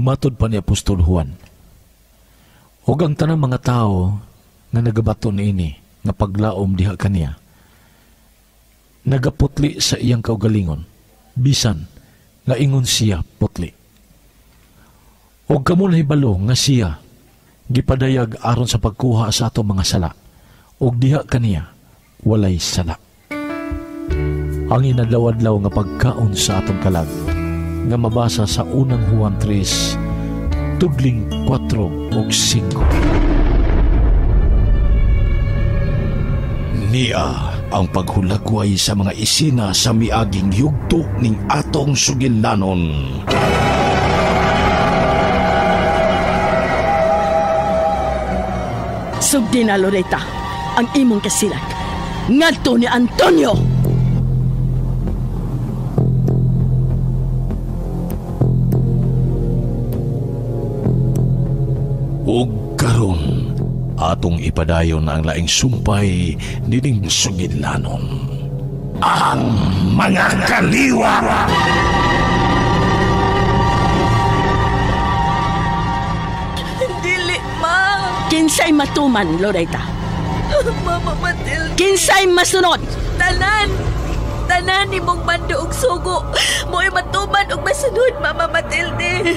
Matod pa ni Apostol Juan. Ug ang tanang mga tao nga nagabaton ini nga paglaom diha kaniya, nagaputli sa iyang kaugalingon, bisan nga ingon siya putli. Ug kamo nahibalo nga siya gipadayag aron sa pagkuha sa ato mga sala, ug diha kaniya walay sala. Ang inadlaw-adlaw nga pagkaon sa atong kalag nga mabasa sa unang Juan 3, tudling 4 ug 5. Niya ang paghulagway sa mga isina sa miaging yugto ning atong sugilanon. Sugdi na, Loretta, ang imong kasilag ngadto ni Antonio. Ug karon atong ipadayon ang laing sumpay nining sugilanon. Ang mga kaliwa! Dili, ma! Kinsay matuman, Loretta? Mama Matilde. Kinsay masunod? Tanan ni mong bando og sugo. Mo'y matuman og masunod, Mama Matilde.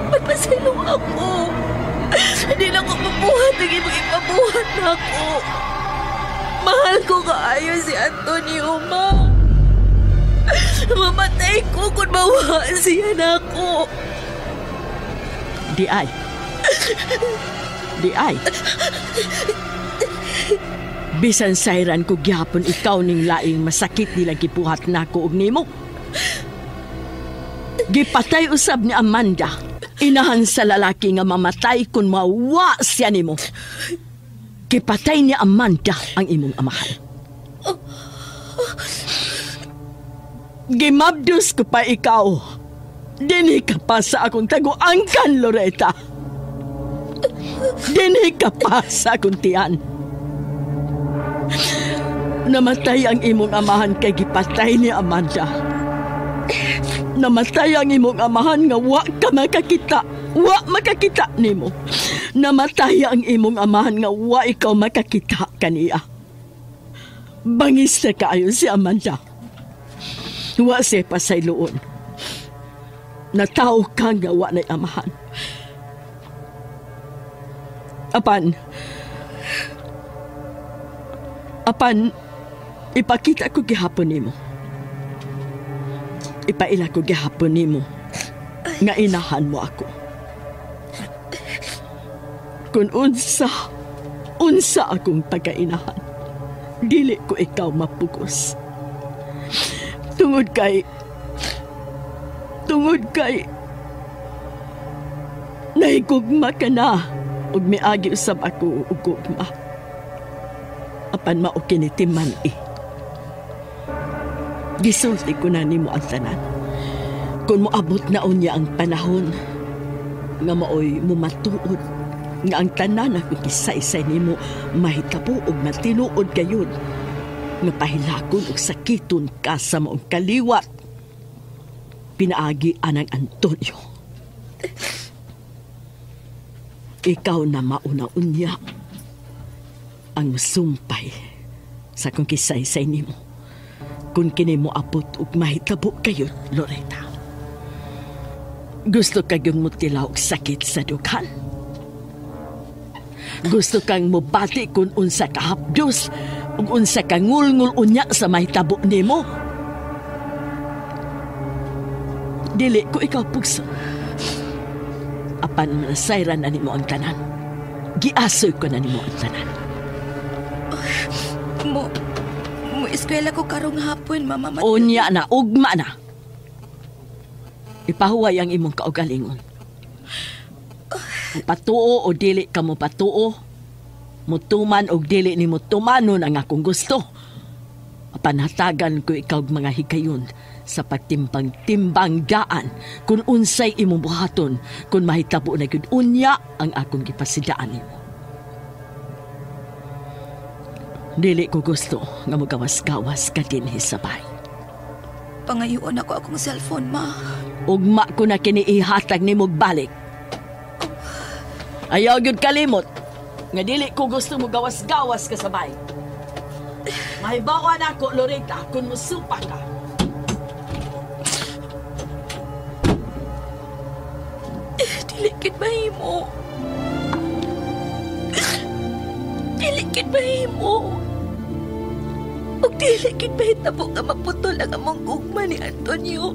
Magpasalo ako. Hindi na ko mabuhat ang imong ipabuhat na ako. Mahal ko kaayo si Antonio, ma. Mamatay ko kung mawa siya na ako. Di ay. Bisan sayran ko gyapon ikaw ning laing masakit nilang gipuhat nako og nimo. Gipatay usab ni Amanda, inahan sa lalaki nga mamatay kung mawa siya nimo. Gipatay ni Amanda ang imong amahan. Gimabdus ko pa ikaw. Dini ka pa sa akong taguangkan, Loretta. Dini ka pa sa akong tiyan. Namatay ang imong amahan kay gipatay ni Amanda. Namatay ang imong amahan nga wa ka makakita. Wa makakita nimo. Namatay ang imong amahan nga wa ikaw makakita kaniya. Bangis na kaayo si Amanda. Wa siya pasayloon. Nataw ka nga wa na'y amahan. Apan, ipakita ko gihapon nimo. Ipaila ko gihapon nimo nga inahan mo ako. Kung unsa akong pagkainahan, dili ko ikaw mapugos. Tungod kay nahigugma ka na ug miagi usab ako ug gugma. Apan mao kini timan gisulti ko na nimo ang tanan. Kung moabot na unya ang panahon nga maoy mumatuod nga ang tanan ako gisaysay nimo mahitabo ug matinuod gayon nga pahilakon ug sakiton ka sa maong kaliwat. Pinaagi anang Antonio. Ikaw na mauna unya ang sumpay sa kung kisaysay nimo kung kini mo abot ug mahitabo kayo, Loretta. Gusto kayong mutilaw og sakit sa dughan? Gusto kang mubati kung unsa ka hapdos ug unsa ka ngulngul unya sa mahitabo nimo? Dili ko ikaw pugso. Apan manasayran na nimo ang tanan. Giasoy ko na nimo ang tanan. Mo eskwela ko karong hapon, Mama Matilde. Unya na, ugma na. Ipahuway ang imong kaugalingon. Patuo o dili ka mo patuo, mutuman o dili ni mutumanon ang akong gusto. Apanhatagan ko ikaw mga hikayon sa pagtimbang-timbang daan kung unsay imong buhaton kung mahitabo na gyud unya ang akong gipasidaan nimo. Dili ko gusto nga magawas-gawas ka din sa bahay. Pangayuon ako akong cellphone, Ma. ugma ko na kiniihatag ni mong balik. Ayaw yun kalimot. Nga dili ko gusto mo gawas-gawas ka sabay. Mahibawan ako, Loretta, kung musupa ka. Dilikid mahimo. Dilikid mahimo. Ug dilikid mahitabo nga maputol ang among gugma ni Antonio.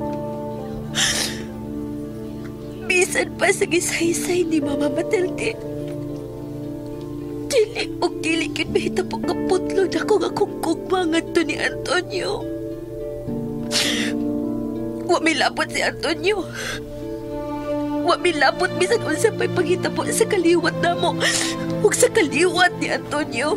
Bisan pa sa gisaysay ni Mama Matilde. Dili ug dilikid mahitabo nga putlon ako nga kung gugma ngadto ni Antonio. Wa milabot si Antonio. Wa milabot bisan unsa pa'y paghitabo sa kaliwat namo ug sa kaliwat ni Antonio.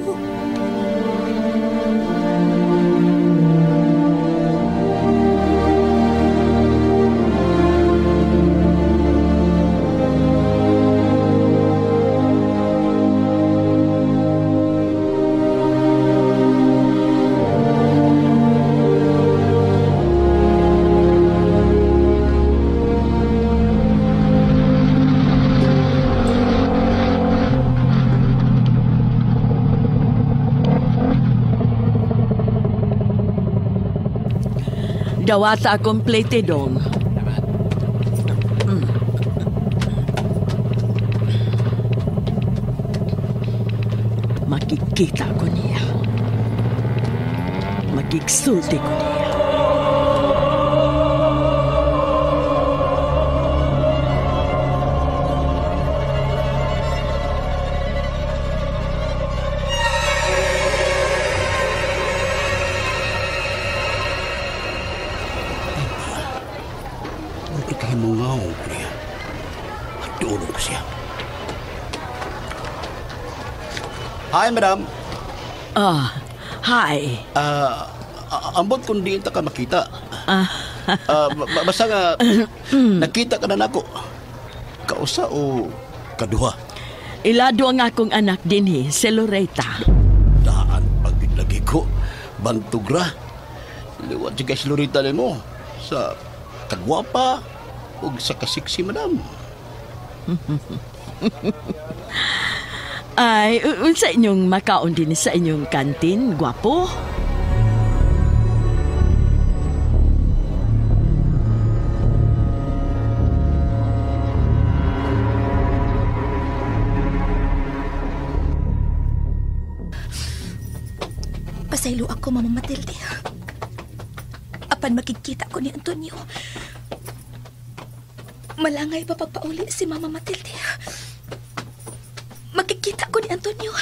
Dawata akong plate dong. Makikita ko niya. Makiksulti ko niya. Himungawang ko niya. At doon ko siya. Hi, madam. Hi. Ambot kung di ka makita. Basta nga, nakita ka na nako. Kausa o kaduha? Ilado ang akong anak din si Loretta. Daan paglagi ko. Bantugra. Liwat siya si Loretta mo. Sa kagwapa o sa kasiksi, madam. Ay, sa inyong makaon din sa inyong kantin, gwapo? Pasaylo ako, Mama Matilde. Apan makikita ko ni Antonio. Malangay pa pagpauli si Mama Matilde. Makikita ko ni Antonio.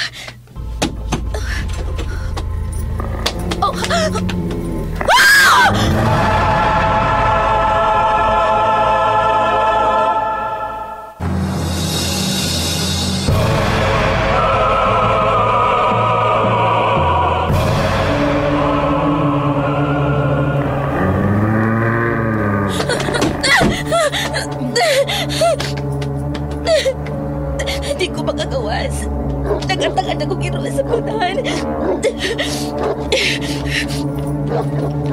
Oh! Hindi ko makagawas. Tagal-tagal akong ginawa sa pultahan.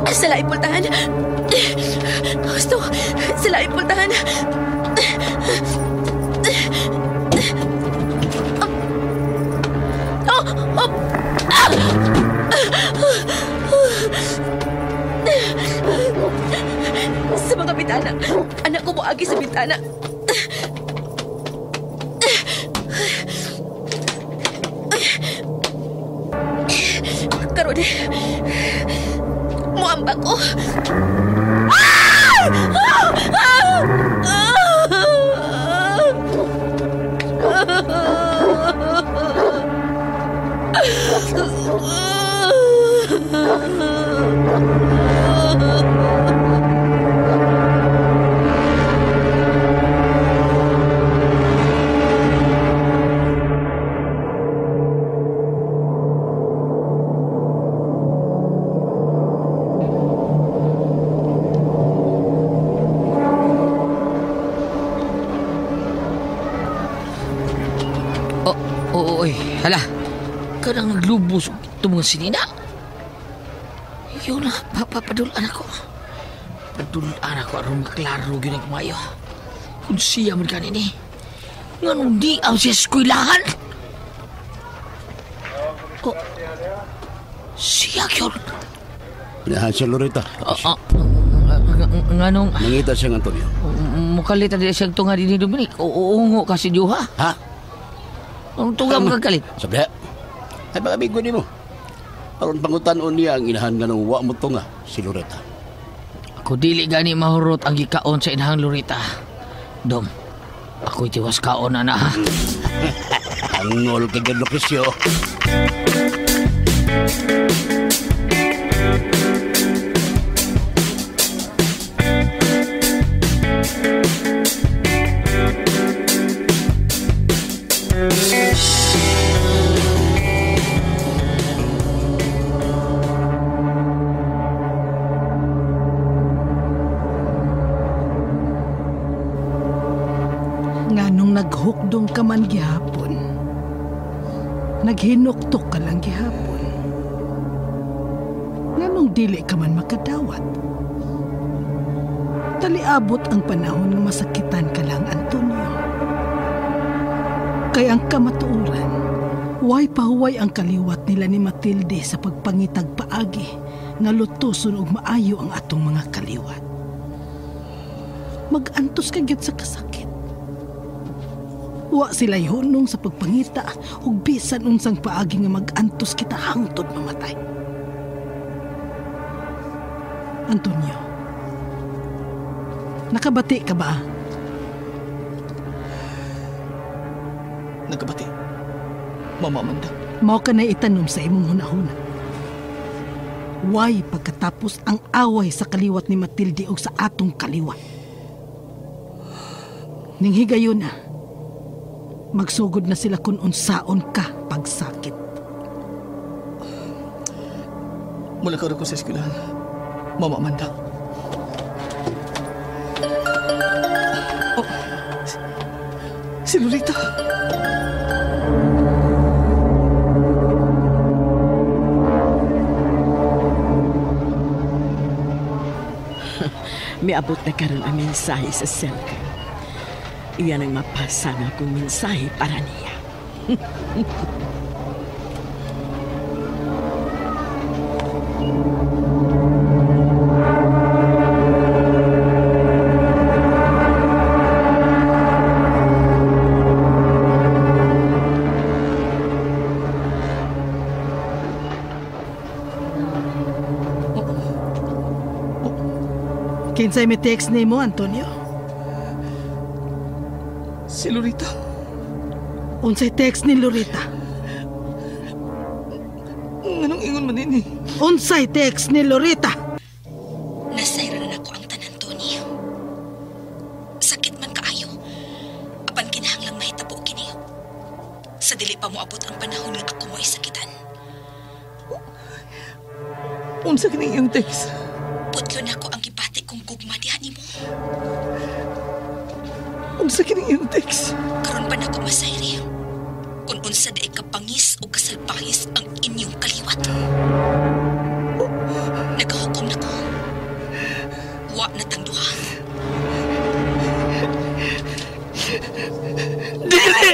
Sa laing pultahan. Gusto, sa laing pultahan. Sa mga bitana. Anak ko mo agi sa bitana. Karon, muamba ko. Oy, hala. Kanang naglubos ito mga sinina. Yun na, papadulan ako. Patulaan ako aron maklaro yun ang kumayo. Kung siya man kanini, nga nung di ang siya eskwelahan. Oh, siya yun. Pinahan siya, Loretta. Nga nung... Nangita siya ng Antonio. Mukalit na siya tunga din ni Dominic. Uungo kasi diyo, ha? Ha? Ang tunga mo kagalit. Sabi, ay mga amigo ni mo. Aron pangutan-on niya ang inahan nga nung wa mo tunga, si Loretta. Ako dili gani mahurot ang gikaon sa inahang Loretta. Dom, ako'y tiwas kaon na ha. Angol ka gano kisyo. Naghukdong ka man gihapon. Naghinuktok ka lang gihapon. Nganong dili ka man makadawat. Taliabot ang panahon ng masakitan ka lang, Antonio. Kay ang kamatuuran, way pahuway ang kaliwat nila ni Matilde sa pagpangitag paagi nga lutuson og maayo ang atong mga kaliwat. Mag-antos ka gyud sa kasakit. Wa sila'y hunong sa pagpangita ug bisan unsang paagi nga mag-antos kita hangtod mamatay. Antonio, nakabati ka ba? Nagkabati. Mama Amanda. Mao ka na itanom sa imong hunahuna. Why pagkatapos ang away sa kaliwat ni Matilde o sa atong kaliwat? Ning higayon na, magsugod na sila kung unsaon ka pagsakit. Mula ka rin ko sa eskwelahan, Mama Amanda. Oh, si Lolita. Miabot na karon ang mensahe sa cellphone. Iyan ang mapasa na akong mensahe para niya. Kinsay may text ni mo, Antonio? Si Lolita. Unsay text ni Lolita? Anong ingon man ini? Unsay text ni Lolita? Nasayra na ako ang tanan, Tony. Sakit man kaayo. Apan kinahanglang mahitabo kini. Sa dili pa moabot ang panahon nga ako mo isakitan. Unsa kini iyong text? Putlo na ko ang gibati kong gugma diha nimo. Unsa kini iyong text? Karon pa nako masayri. Kung unsa di kapangis o kasalpahis ang inyong kaliwat. Nagahukom na ko. Wa na tang duha. Dili!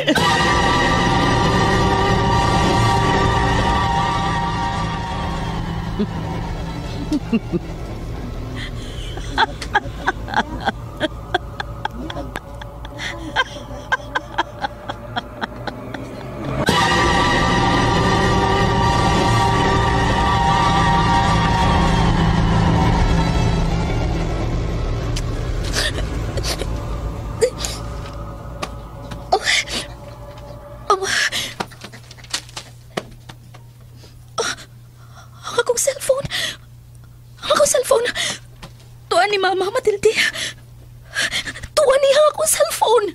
Tuwa ni Mama Matilde. Tuwa niya akong cellphone.